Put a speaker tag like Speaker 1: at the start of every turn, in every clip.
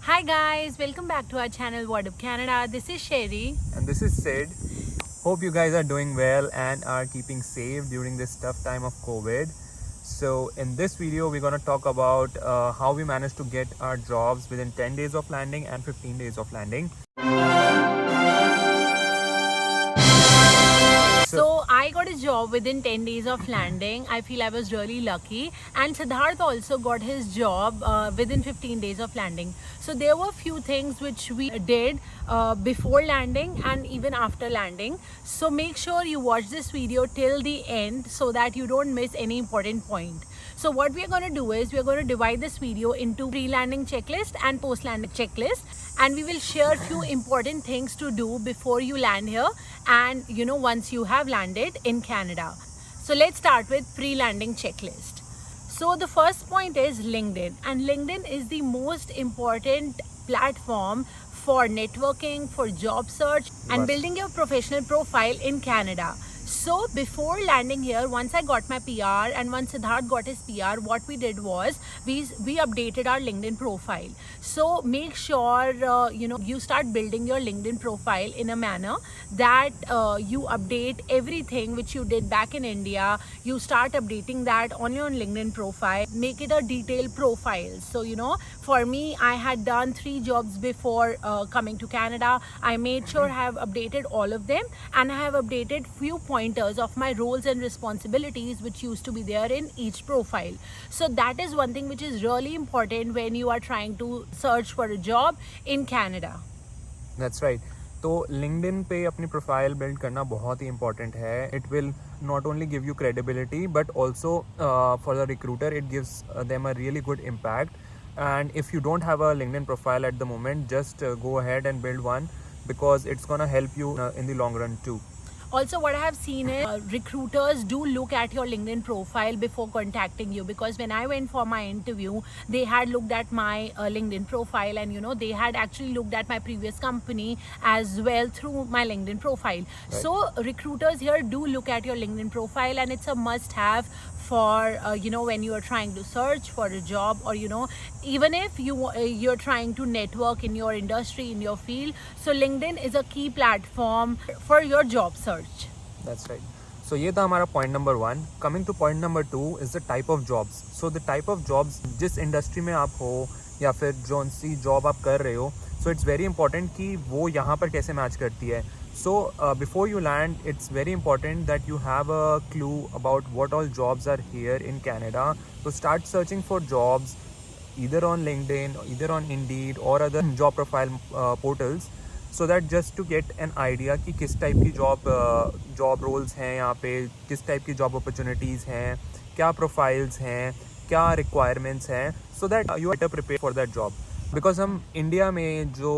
Speaker 1: Hi guys, welcome back to our channel Word of Canada. This is Sherry.
Speaker 2: And this is Sid. Hope you guys are doing well and are keeping safe during this tough time of COVID. So in this video, we're going to talk about how we managed to get our jobs within 10 days of landing and 15 days of landing.
Speaker 1: So I got a job within 10 days of landing. I feel I was really lucky. And Siddharth also got his job within 15 days of landing. So there were few things which we did before landing and even after landing. So make sure you watch this video till the end so that you don't miss any important point. So what we are going to do is we are going to divide this video into pre-landing checklist and post-landing checklist, and we will share few important things to do before you land here and once you have landed in Canada. So let's start with pre-landing checklist. So the first point is LinkedIn, and LinkedIn is the most important platform for networking, for job search and building your professional profile in Canada. So before landing here, once I got my PR and once Siddharth got his PR, what we did was we updated our LinkedIn profile. So make sure you start building your LinkedIn profile in a manner that you update everything which you did back in India. You start updating that on your LinkedIn profile. Make it a detailed profile. So for me, I had done 3 jobs before coming to Canada. I made sure I have updated all of them, and I have updated few pointers of my roles and responsibilities which used to be there in each profile. So that is one thing which is really important when you are trying to search for a job in Canada.
Speaker 2: That's right. तो LinkedIn पे अपनी profile build करना बहुत ही important है. It will not only give you credibility but also for the recruiter it gives them a really good impact. And if you don't have a LinkedIn profile at the moment, just go ahead and build one because it's gonna help you in the long run too.
Speaker 1: Also, what I have seen is recruiters do look at your LinkedIn profile before contacting you, because when I went for my interview, they had looked at my LinkedIn profile, and they had actually looked at my previous company as well through my LinkedIn profile. Right. So recruiters here do look at your LinkedIn profile, and it's a must have for when you are trying to search for a job, or even if you're trying to network in your industry, in your field. So LinkedIn is a key platform for your job search.
Speaker 2: That's right. So ये था हमारा point number 1. Coming to point number 2 is the type of jobs. So the type of jobs, जिस industry में आप हो या फिर जो सी job आप कर रहे हो, so it's very important कि वो यहाँ पर कैसे match करती है. So before you land, it's very important that you have a clue about what all jobs are here in Canada. So start searching for jobs either on LinkedIn, either on Indeed or other job profile portals, so that just to get an idea कि किस type की job roles हैं यहाँ पे, किस type की job opportunities हैं, क्या profiles हैं, क्या requirements हैं, so that you are better prepared for that job. Because हम इंडिया में जो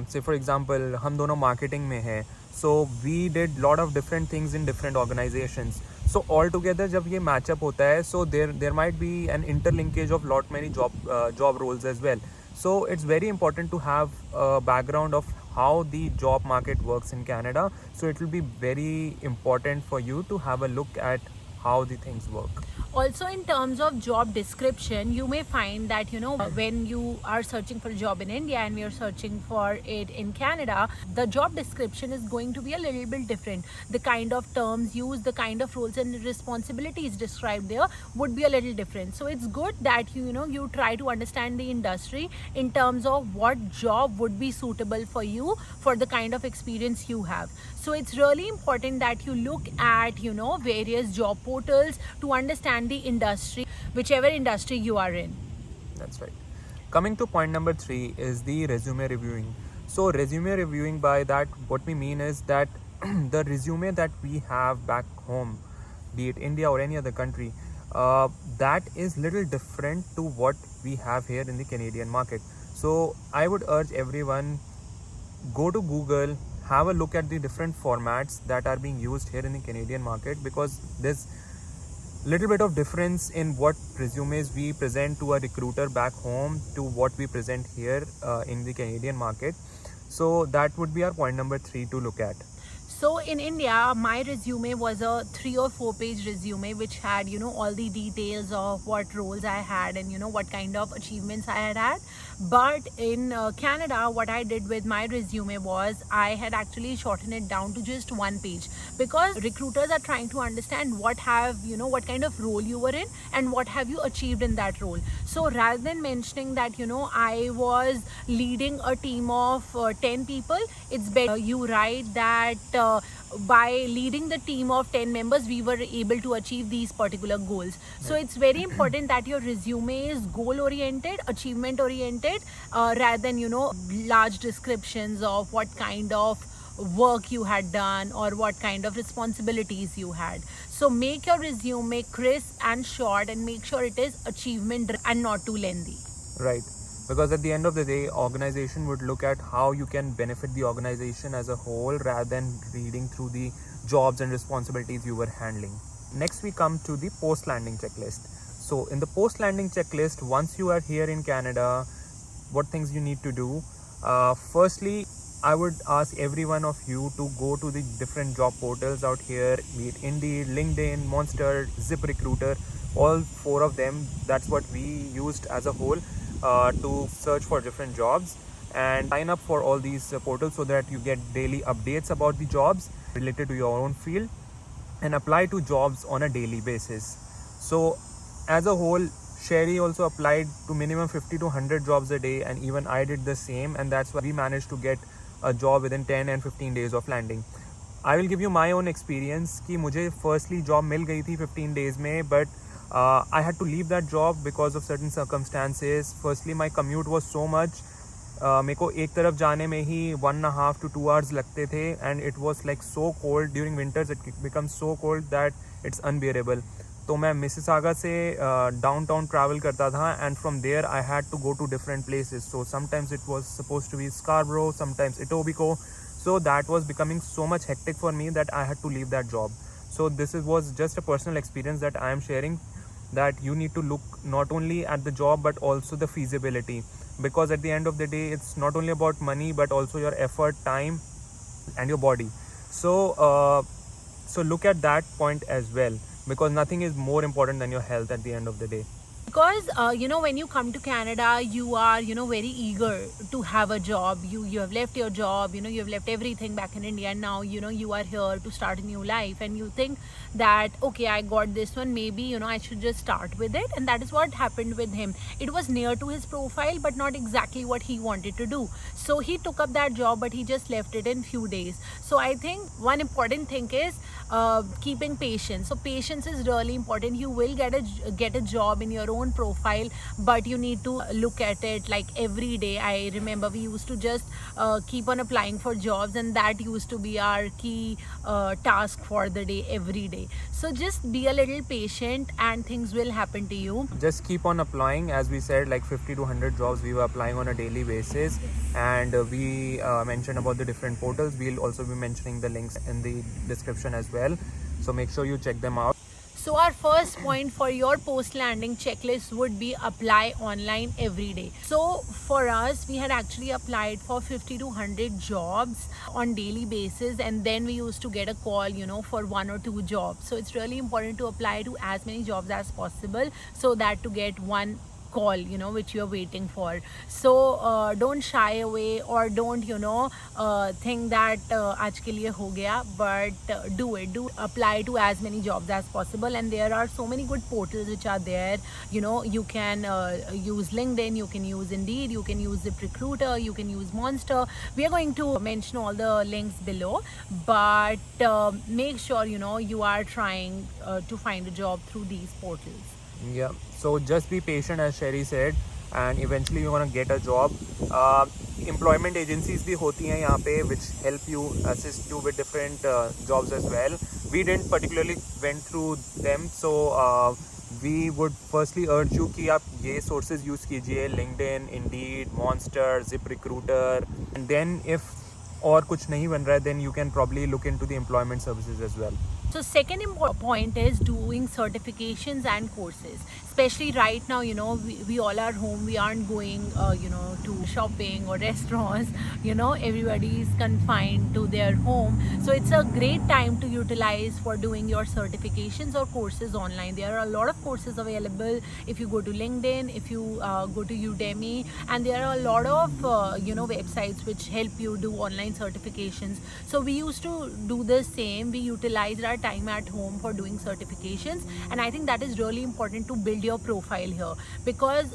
Speaker 2: से फॉर एग्जांपल हम दोनों मार्केटिंग में हैं, so we did lot of different things in different organisations. So all together जब ये मैचअप होता है, so there might be an interlinkage of lot many job roles as well. So it's very important to have a background of how the job market works in Canada. So it will be very important for you to have a look at how the things work.
Speaker 1: Also, in terms of job description, you may find that when you are searching for a job in India and we are searching for it in Canada, the job description is going to be a little bit different. The kind of terms used, the kind of roles and responsibilities described there would be a little different. So it's good that you try to understand the industry in terms of what job would be suitable for you for the kind of experience you have. So it's really important that you look at various job portals to understand the industry, whichever industry you are in.
Speaker 2: That's right. Coming to point number 3 is the resume reviewing. So resume reviewing, by that what we mean is that the resume that we have back home, be it India or any other country, that is little different to what we have here in the Canadian market. So I would urge everyone, go to Google, have a look at the different formats that are being used here in the Canadian market, because there's little bit of difference in what resumes we present to a recruiter back home to what we present here in the Canadian market. So that would be our point number 3 to look at.
Speaker 1: So in India, my resume was a 3 or 4 page resume which had, all the details of what roles I had and, what kind of achievements I had had. But in Canada, what I did with my resume was I had actually shortened it down to just one page, because recruiters are trying to understand what kind of role you were in and what have you achieved in that role. So rather than mentioning that I was leading a team of 10 people, it's better you write that by leading the team of 10 members we were able to achieve these particular goals. So it's very important that your resume is goal oriented, achievement oriented, rather than large descriptions of what kind of work you had done or what kind of responsibilities you had. So make your resume crisp and short, and make sure it is achievement and not too lengthy.
Speaker 2: Right. Because at the end of the day, organization would look at how you can benefit the organization as a whole rather than reading through the jobs and responsibilities you were handling. Next, we come to the post-landing checklist. So in the post-landing checklist, once you are here in Canada, what things you need to do? Firstly, I would ask every one of you to go to the different job portals out here, be it Indeed, LinkedIn, Monster, ZipRecruiter, all four of them. That's what we used as a whole to search for different jobs, and sign up for all these portals so that you get daily updates about the jobs related to your own field, and apply to jobs on a daily basis. So as a whole, Sherry also applied to minimum 50 to 100 jobs a day, and even I did the same, and that's why we managed to get a job within 10 and 15 days of landing. I will give you my own experience कि मुझे firstly job मिल गई थी 15 days में, but I had to leave that job because of certain circumstances. Firstly, my commute was so much. मेरे को एक तरफ जाने में ही 1.5 to 2 hours लगते थे, and it was like so cold during winters. It becomes so cold that it's unbearable. तो मैं मिसिसागा से डाउनटाउन ट्रैवल करता था, and from there I had to go to different places. So sometimes it was supposed to be Scarborough, sometimes Etobicoke. So that was becoming so much hectic for me that I had to leave that job. So this was just a personal experience that I am sharing, that you need to look not only at the job but also the feasibility, because at the end of the day it's not only about money but also your effort, time and your body. So look at that point as well, because nothing is more important than your health at the end of the day.
Speaker 1: Because when you come to Canada, you are very eager to have a job. You have left your job, you have left everything back in India, and now you are here to start a new life, and you think that okay, I got this one, maybe I should just start with it. And that is what happened with him. It was near to his profile but not exactly what he wanted to do, so he took up that job, but he just left it in few days. So I think one important thing is keeping patience. So patience is really important. You will get a job in your own profile, but you need to look at it like every day. I remember we used to just keep on applying for jobs, and that used to be our key task for the day, every day. So just be a little patient and things will happen to you.
Speaker 2: Just keep on applying. As we said, like 50 to 100 jobs we were applying on a daily basis, and we mentioned about the different portals. We'll also be mentioning the links in the description as well, so make sure you check them out.
Speaker 1: So our first point for your post-landing checklist would be apply online every day. So for us, we had actually applied for 50 to 100 jobs on daily basis, and then we used to get a call, for 1 or 2 jobs. So it's really important to apply to as many jobs as possible, so that to get one call which you're waiting for. So don't shy away, or don't think that aaj ke liye ho gaya, but do apply to as many jobs as possible. And there are so many good portals which are there. You can use LinkedIn, you can use Indeed, you can use ZipRecruiter, you can use Monster. We are going to mention all the links below, but make sure you are trying to find a job through these portals.
Speaker 2: Yeah, so just be patient, as Sherry said, and eventually you're gonna get a job. Employment agencies भी होती हैं यहाँ पे, which help you, assist you with different jobs as well. We didn't particularly went through them, so we would firstly urge you कि आप ये sources use कीजिए, LinkedIn, Indeed, Monster, ZipRecruiter, and then if और कुछ नहीं बन रहा है, then you can probably look into the employment services as well.
Speaker 1: So second point is doing certifications and courses. Especially right now, we all are home. We aren't going, to shopping or restaurants. Everybody is confined to their home. So it's a great time to utilize for doing your certifications or courses online. There are a lot of courses available if you go to LinkedIn, if you go to Udemy, and there are a lot of, websites which help you do online certifications. So we used to do the same. We utilized our time at home for doing certifications, and I think that is really important to build your profile here, because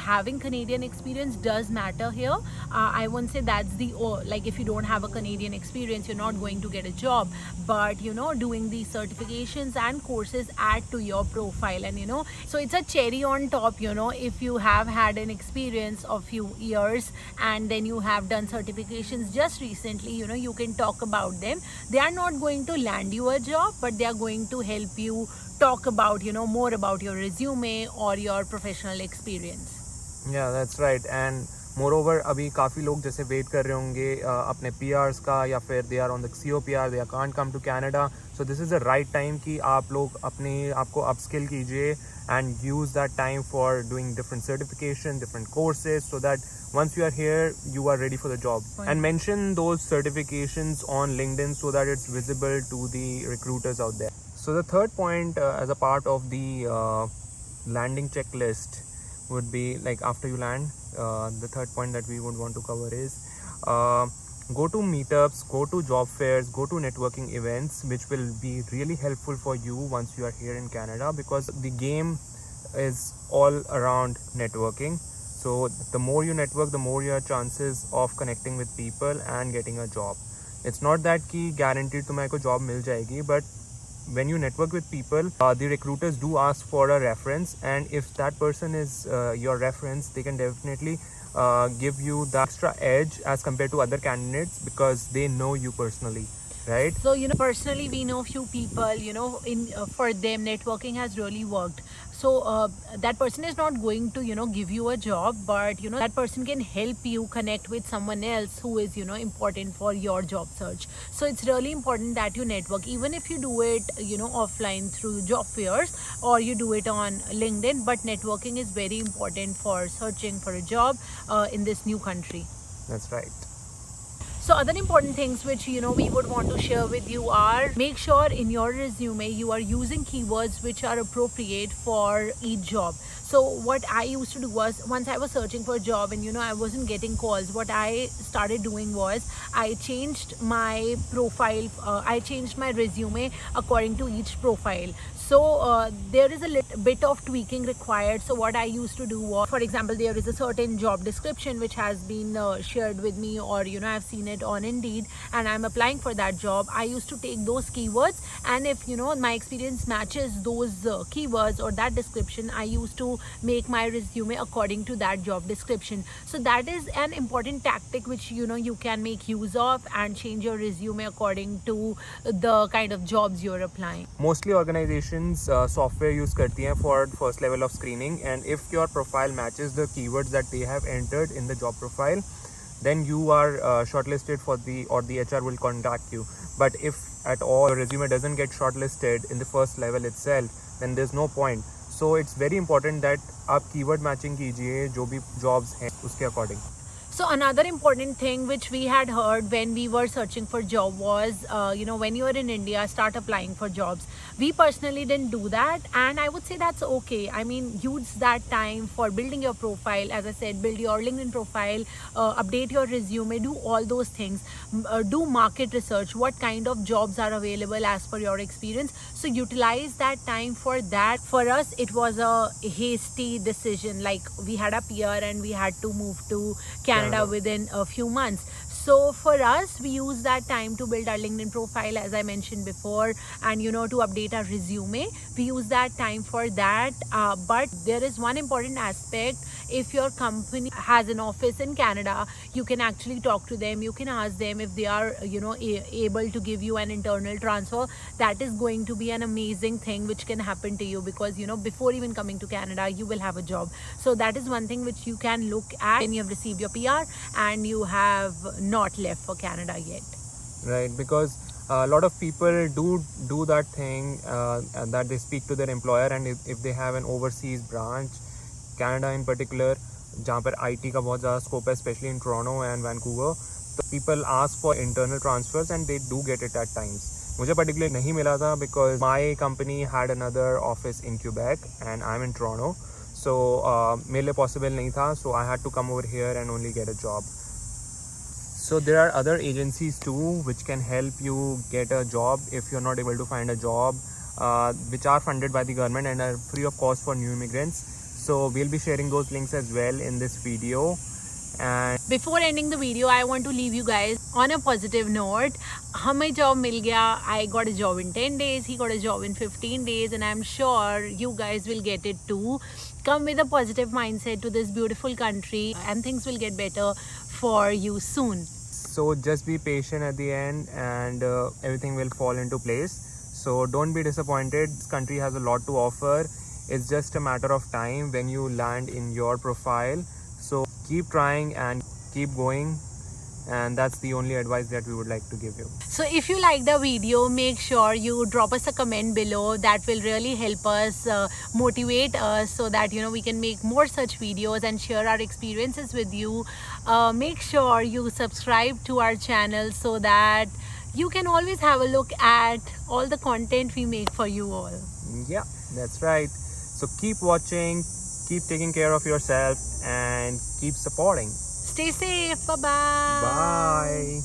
Speaker 1: having Canadian experience does matter here. I won't say that's the like, if you don't have a Canadian experience, you're not going to get a job, but doing these certifications and courses add to your profile, and so it's a cherry on top. If you have had an experience of few years and then you have done certifications just recently, you can talk about them. They are not going to land you a job, but they are going to help you talk about more about your resume or your professional experience.
Speaker 2: Yeah, that's right. And moreover, अभी काफ़ी लोग जैसे wait कर रहे होंगे अपने PRs का, या फिर they are on the COPR, they can't come to Canada. So this is the right time कि आप लोग अपने आपको upskill कीजिए and use that time for doing different certification, different courses, so that once you are here, you are ready for the job. And mention those certifications on LinkedIn so that it's visible to the recruiters out there. So the third point, as a part of the landing checklist, would be like after you land, the third point that we would want to cover is go to meetups, go to job fairs, go to networking events, which will be really helpful for you once you are here in Canada, because the game is all around networking. So the more you network, the more your chances of connecting with people and getting a job. It's not that ki guaranteed tumheko job mil jayegi, but when you network with people, the recruiters do ask for a reference, and if that person is your reference, they can definitely give you the extra edge as compared to other candidates, because they know you personally, right?
Speaker 1: So personally we know few people, in for them networking has really worked. So that person is not going to give you a job, but that person can help you connect with someone else who is important for your job search. So it's really important that you network, even if you do it offline through job fairs, or you do it on LinkedIn, but networking is very important for searching for a job in this new country.
Speaker 2: That's right.
Speaker 1: So other important things which we would want to share with you are, make sure in your resume you are using keywords which are appropriate for each job. So what I used to do was, once I was searching for a job and I wasn't getting calls, what I started doing was I changed my profile, I changed my resume according to each profile. So there is a little bit of tweaking required. So what I used to do was, for example, there is a certain job description which has been shared with me, or I've seen it on Indeed and I'm applying for that job. I used to take those keywords, and if my experience matches those keywords or that description, I used to make my resume according to that job description. So that is an important tactic which you can make use of and change your resume according to the kind of jobs you're applying.
Speaker 2: Mostly organizations software use करती हैं for first level of screening, and if your profile matches the keywords that they have entered in the job profile, then you are shortlisted for the HR will contact you. But if at all your resume doesn't get shortlisted in the first level itself, then there's no point. So it's very important that आप keyword matching कीजिए जो भी jobs हैं उसके according.
Speaker 1: So another important thing which we had heard when we were searching for job was, when you are in India, start applying for jobs. We personally didn't do that, and I would say that's okay. I mean, use that time for building your profile. As I said, build your LinkedIn profile, update your resume, do all those things. Do market research. What kind of jobs are available as per your experience? So utilize that time for that. For us, it was a hasty decision. Like, we had a PR and we had to move to Canada within a few months. So for us, we use that time to build our LinkedIn profile, as I mentioned before, and to update our resume. We use that time for that. But there is one important aspect. If your company has an office in Canada, you can actually talk to them. You can ask them if they are able to give you an internal transfer. That is going to be an amazing thing which can happen to you, because before even coming to Canada, you will have a job. So that is one thing which you can look at when you have received your PR and you have not left for Canada yet.
Speaker 2: Right, because A lot of people do that thing that they speak to their employer, and if they have an overseas branch, Canada in particular, जहाँ पर IT का बहुत ज़्यादा scope है, especially in Toronto and Vancouver, तो people ask for internal transfers and they do get it at times. मुझे particularly नहीं मिला था because my company had another office in Quebec and I'm in Toronto, so मेरे लिए possible नहीं था, so I had to come over here and only get a job. So there are other agencies too which can help you get a job if you're not able to find a job, which are funded by the government and are free of cost for new immigrants. So we'll be sharing those links as well in this video. And
Speaker 1: Before ending the video, I want to leave you guys on a positive note. हमें job मिल गया. I got a job in 10 days. He got a job in 15 days. And I'm sure you guys will get it too. Come with a positive mindset to this beautiful country and things will get better for you soon.
Speaker 2: so just be patient at the end and everything will fall into place. So don't be disappointed. This country has a lot to offer. It's just a matter of time when you land in your profile. So keep trying and keep going, and that's the only advice that we would like to give you.
Speaker 1: So if you like the video, make sure you drop us a comment below. That will really help us motivate us so that we can make more such videos and share our experiences with you. Make sure you subscribe to our channel so that you can always have a look at all the content we make for you all.
Speaker 2: Yeah, that's right. So keep watching, keep taking care of yourself, and keep supporting.
Speaker 1: Stay safe. Bye-bye.
Speaker 2: Bye.